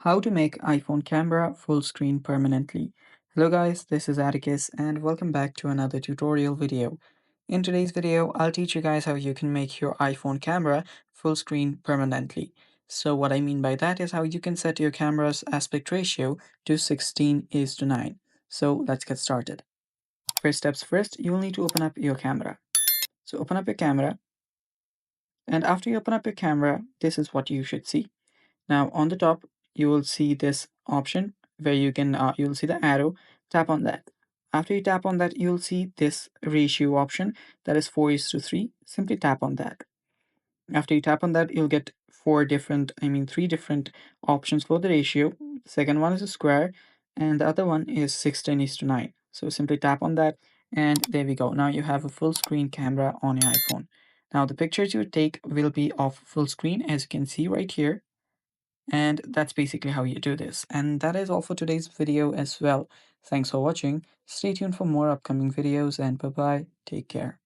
How to make iPhone camera full screen permanently. Hello guys, this is Atticus and welcome back to another tutorial video. In today's video, I'll teach you guys how you can make your iPhone camera full screen permanently. So what I mean by that is how you can set your camera's aspect ratio to 16:9. So let's get started. First steps first, you'll need to open up your camera. So open up your camera, and after you open up your camera, this is what you should see. Now on the top, you will see this option where you'll see the arrow. Tap on that. After you tap on that, you'll see this ratio option that is 4:3. Simply tap on that. After you tap on that, you'll get three different options for the ratio. The second one is a square, and the other one is 16:9. So simply tap on that, and there we go. Now you have a full screen camera on your iPhone. Now the pictures you take will be of full screen, as you can see right here. And that's basically how you do this. And that is all for today's video as well. Thanks for watching. Stay tuned for more upcoming videos and bye bye. Take care.